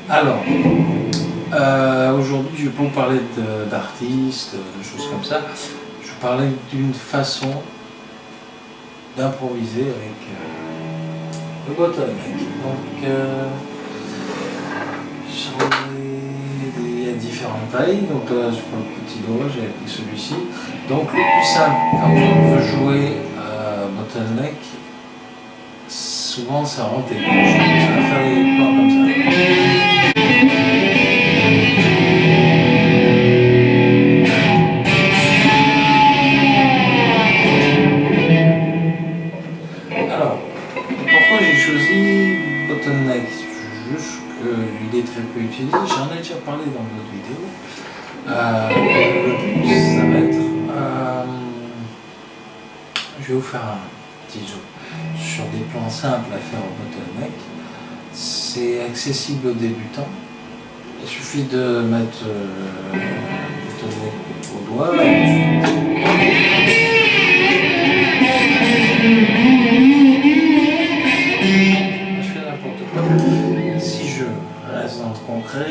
Alors, aujourd'hui, je vais pas vous parler d'artistes, de choses comme ça. Je vais parler d'une façon d'improviser avec le bottleneck. Donc, il y a différentes tailles. Donc là, je prends le petit doigt, j'ai pris celui-ci. Donc, le plus simple, quand on veut jouer bottleneck, souvent ça rentre et gauche. Ça va faire des plans comme ça. Alors, pourquoi j'ai choisi bottleneck? Juste qu'il est très peu utilisé, j'en ai déjà parlé dans d'autres vidéos. Le but, ça va être... je vais vous faire un petit zoom sur des plans simples à faire au bottleneck. C'est accessible aux débutants. Il suffit de mettre le bottleneck au doigt. Je fais n'importe quoi. Si je reste dans le concret,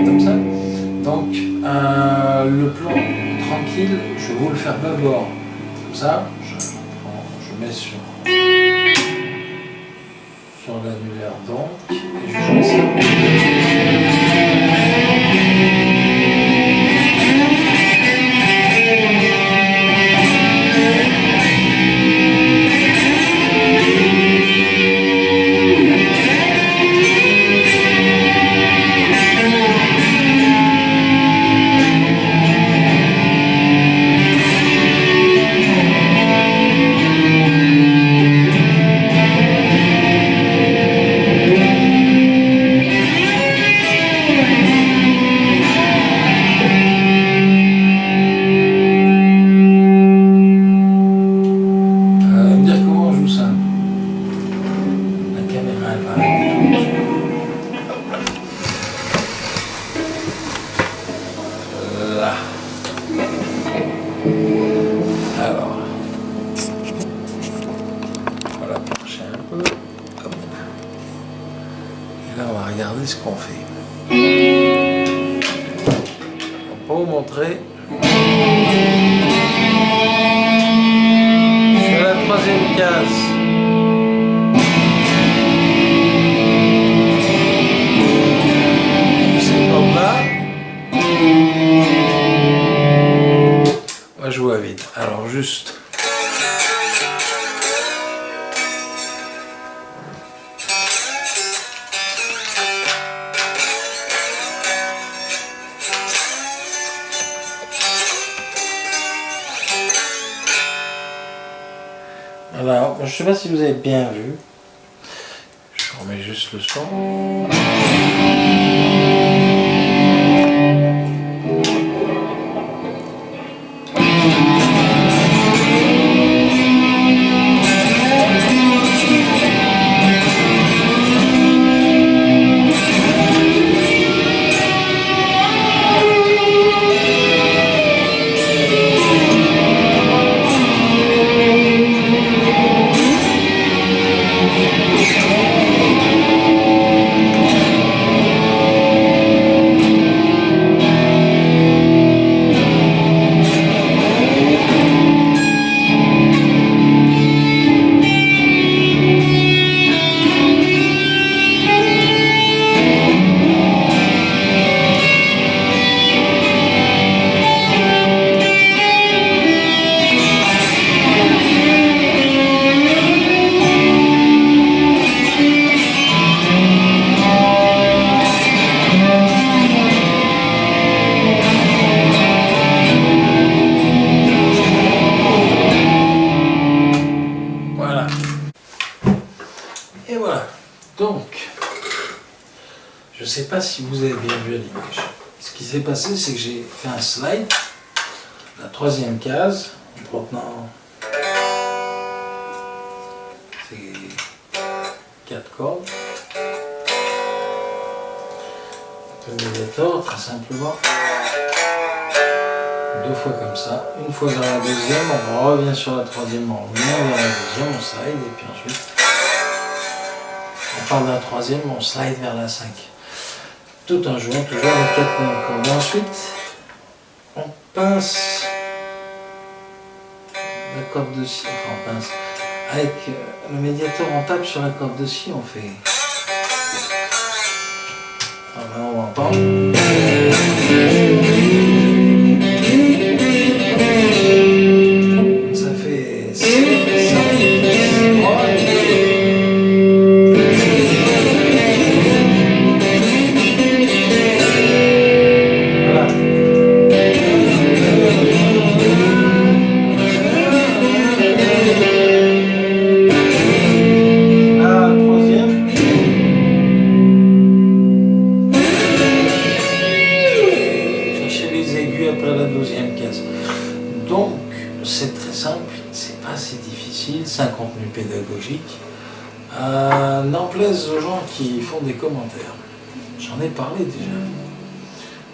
comme ça. Donc le plan tranquille, je vais vous le faire d'abord comme ça. Je mets sur l'annulaire donc et je joue ça. Alors, on va pencher un peu. Hop. Et là, on va regarder ce qu'on fait. On peut vous montrer. Sur la troisième case. C'est comme là. On va jouer vite. Alors juste. Alors, je ne sais pas si vous avez bien vu. Je remets juste le son. sais pas si vous avez bien vu à l'image. Ce qui s'est passé, c'est que j'ai fait un slide, la troisième case, en protenant ces 4 cordes. Le médiator, très simplement. 2 fois comme ça, une fois vers la deuxième, on revient sur la troisième, on revient vers la deuxième, on slide, et puis ensuite on part de la troisième, on slide vers la 5. Tout en jouant toujours les 4 mêmes cordes. Ensuite, on pince la corde de si, enfin on pince, avec le médiator, on tape sur la corde de si, on fait... Alors là, on entend. Ça fait 5, 5, 3, voilà. La troisième. Chercher les aigus après la 12e case. Donc, c'est très simple, c'est pas si difficile, c'est un contenu pédagogique. N'en plaise aux gens qui font des commentaires. J'en ai parlé déjà.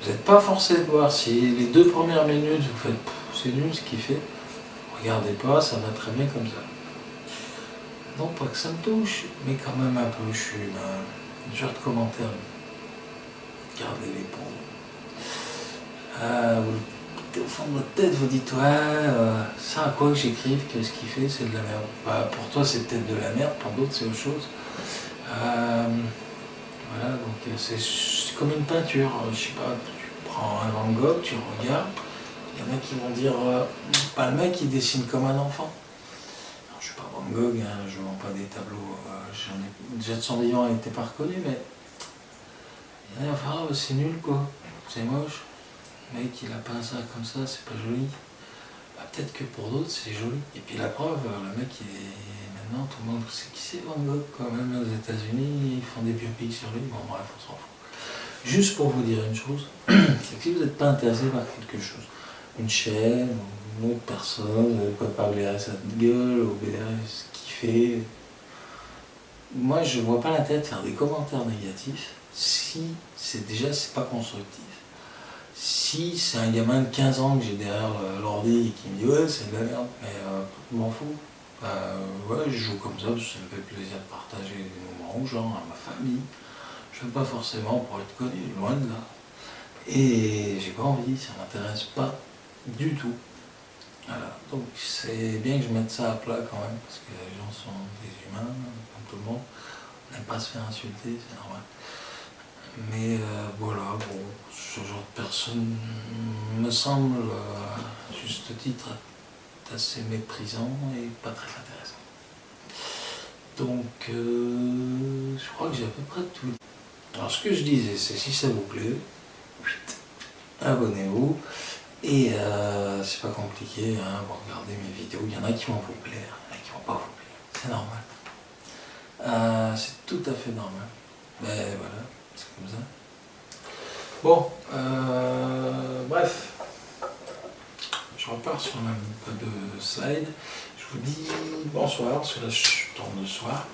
Vous n'êtes pas forcé de voir si les 2 premières minutes vous faites c'est nul ce qu'il fait. Regardez pas, ça va très bien comme ça. Non pas que ça me touche, mais quand même un peu. Je suis un genre de commentaire. Gardez-les pour vous. Au fond de votre tête, vous dites ouais, ça à quoi que j'écrive, qu'est-ce qu'il fait, c'est de la merde. Bah, pour toi, c'est peut-être de la merde, pour d'autres, c'est autre chose. Voilà, donc c'est comme une peinture. Je sais pas, tu prends un Van Gogh, tu regardes, il y en a qui vont dire pas le mec, il dessine comme un enfant. Alors, je suis pas Van Gogh, hein, je vends pas des tableaux, j'en ai déjà de son vivant, il n'était pas reconnu, mais il y en a qui vont dire c'est nul quoi, c'est moche. Le mec il a peint ça comme ça, c'est pas joli. Bah, peut-être que pour d'autres c'est joli. Et puis la preuve, le mec il est... Maintenant tout le monde sait qui c'est Van Gogh quand même aux États-Unis, ils font des biopics sur lui, bon bref on s'en fout. Juste pour vous dire une chose, c'est que si vous n'êtes pas intéressé par quelque chose, une chaîne, une autre personne, quoi parler à sa gueule, ou ce qu'il fait, moi je vois pas l'intérêt de faire des commentaires négatifs si c'est pas constructif. Si c'est un gamin de 15 ans que j'ai derrière l'ordi et qui me dit ouais c'est de la merde, mais je m'en fous. Ouais, je joue comme ça parce que ça me fait plaisir de partager des moments aux gens, à ma famille. Je ne fais pas forcément pour être connu, loin de là. Et j'ai pas envie, ça m'intéresse pas du tout. Voilà, donc c'est bien que je mette ça à plat quand même, parce que les gens sont des humains, comme tout le monde. On n'aime pas se faire insulter, c'est normal. Mais voilà, bon, ce genre de personne me semble, à juste titre, assez méprisant et pas très intéressant. Donc, je crois que j'ai à peu près tout dit. Alors, ce que je disais, c'est si ça vous plaît, abonnez-vous. Et c'est pas compliqué, hein, vous regardez mes vidéos, il y en a qui vont vous plaire, il y en a qui vont pas vous plaire, c'est normal. C'est tout à fait normal. Mais voilà. C'est comme ça. Bon, bref, je repars sur un peu de slide. Je vous dis bonsoir, parce que là je tourne le soir.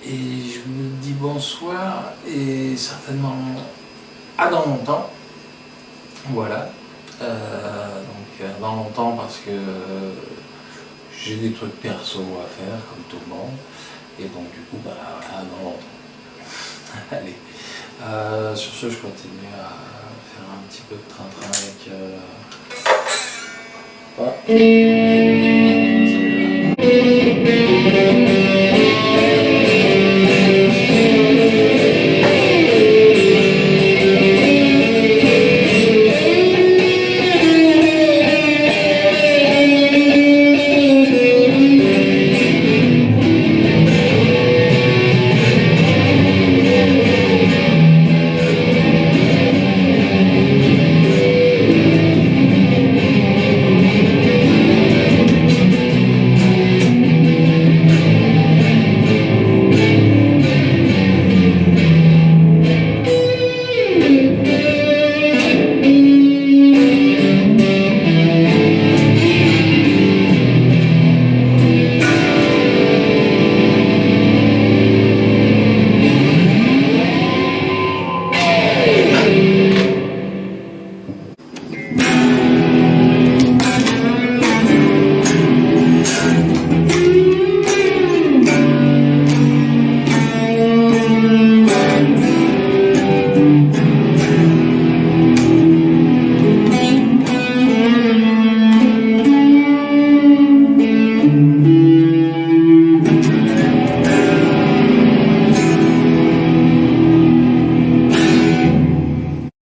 Et je vous dis bonsoir et certainement à dans longtemps. Voilà. Donc dans longtemps parce que j'ai des trucs perso à faire comme tout le monde. Et donc du coup, à dans longtemps. Allez, sur ce, je continue à faire un petit peu de train-train avec...